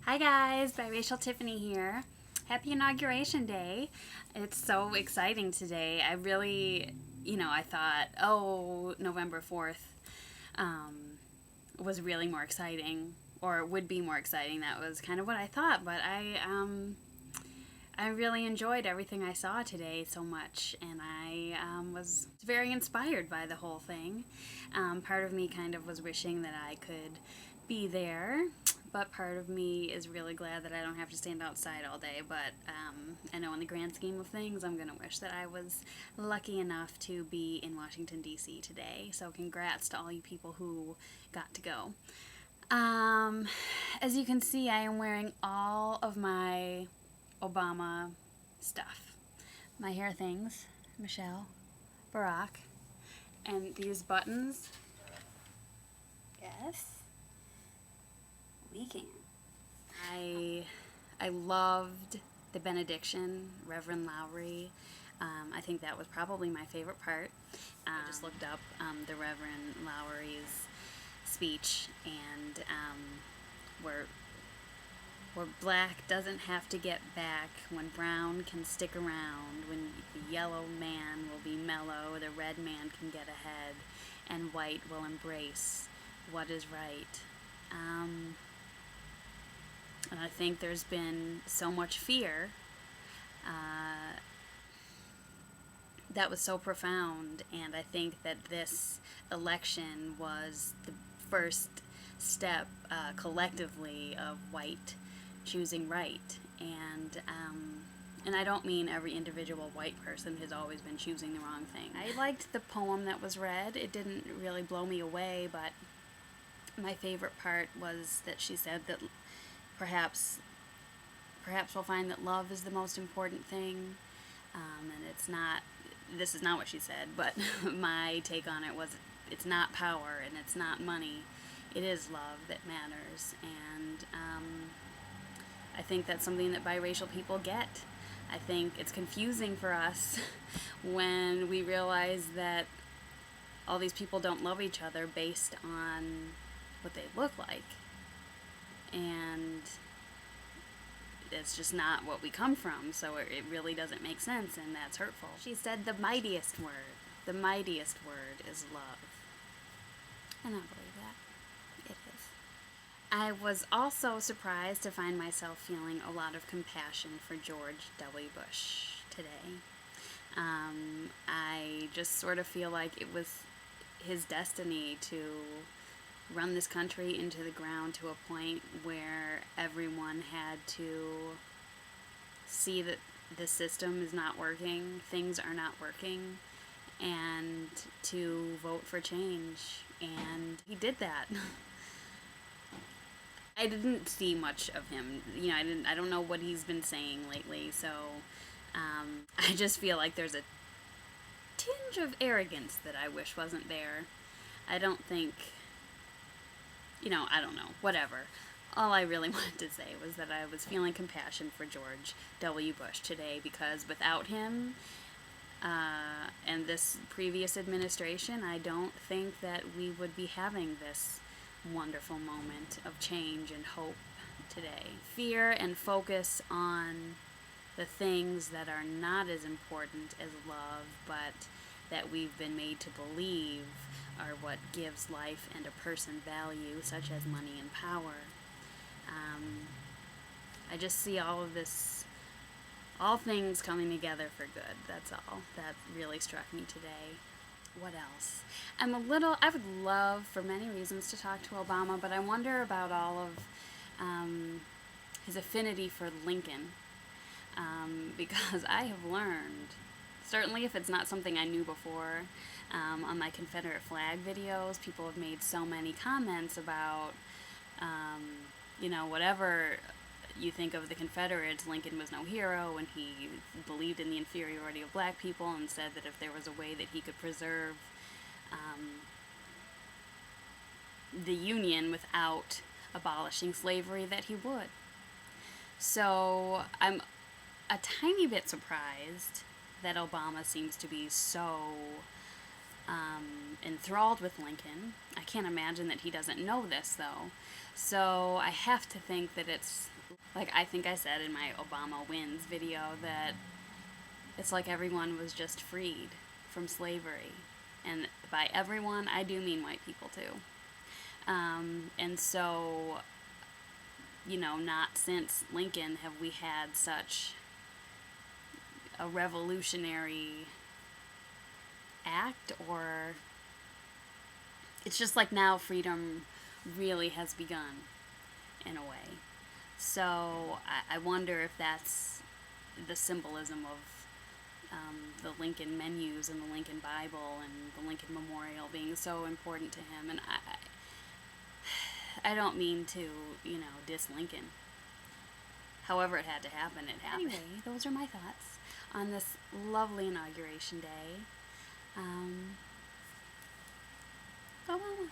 Hi guys, Biracial Tiffany here. Happy Inauguration Day. It's so exciting today. I really, I thought, November 4th was really more exciting, or would be more exciting. That was kind of what I thought, but I really enjoyed everything I saw today so much, and I was very inspired by the whole thing. Part of me kind of was wishing that I could be there, but part of me is really glad that I don't have to stand outside all day. But I know in the grand scheme of things, I'm going to wish that I was lucky enough to be in Washington, D.C. today. So congrats to all you people who got to go. As you can see, I am wearing all of my Obama stuff. My hair things, Michelle, Barack, and these buttons. Yes, we can. I loved the benediction, Reverend Lowry. I think that was probably my favorite part. I just looked up the Reverend Lowry's speech, and where black doesn't have to get back, when brown can stick around, when the yellow man will be mellow, the red man can get ahead, and white will embrace what is right. And I think there's been so much fear that was so profound, and I think that this election was the first step collectively of white choosing right. And I don't mean every individual white person has always been choosing the wrong thing. I liked the poem that was read. It didn't really blow me away, but my favorite part was that she said that perhaps we'll find that love is the most important thing, and it's not. This is not what she said, but my take on it was it's not power and it's not money. It is love that matters, and I think that's something that biracial people get. I think it's confusing for us when we realize that all these people don't love each other based on what they look like. And it's just not what we come from, so it really doesn't make sense, and that's hurtful. She said the mightiest word is love. And I believe that. It is. I was also surprised to find myself feeling a lot of compassion for George W. Bush today. I just sort of feel like it was his destiny to run this country into the ground to a point where everyone had to see that the system is not working, things are not working, and to vote for change. And he did that. I didn't see much of him. I don't know what he's been saying lately, so I just feel like there's a tinge of arrogance that I wish wasn't there. I don't think, I don't know, whatever. All I really wanted to say was that I was feeling compassion for George W. Bush today, because without him and this previous administration, I don't think that we would be having this wonderful moment of change and hope today. Fear and focus on the things that are not as important as love, but that we've been made to believe are what gives life and a person value, such as money and power. I just see all of this, all things coming together for good. That's all. That really struck me today. What else? I would love, for many reasons, to talk to Obama, but I wonder about all of his affinity for Lincoln, because I have learned, certainly if it's not something I knew before, on my Confederate flag videos, people have made so many comments about, whatever you think of the Confederates, Lincoln was no hero, and he believed in the inferiority of black people and said that if there was a way that he could preserve the Union without abolishing slavery, that he would. So I'm a tiny bit surprised that Obama seems to be so enthralled with Lincoln. I can't imagine that he doesn't know this, though. So I have to think that it's Like, I think I said in my Obama wins video that it's like everyone was just freed from slavery. And by everyone, I do mean white people too. And so, not since Lincoln have we had such a revolutionary act, or it's just like now freedom really has begun in a way. So I wonder if that's the symbolism of the Lincoln menus and the Lincoln Bible and the Lincoln Memorial being so important to him. And I don't mean to, diss Lincoln. However it had to happen, it happened. Anyway, those are my thoughts on this lovely inauguration day. Obama.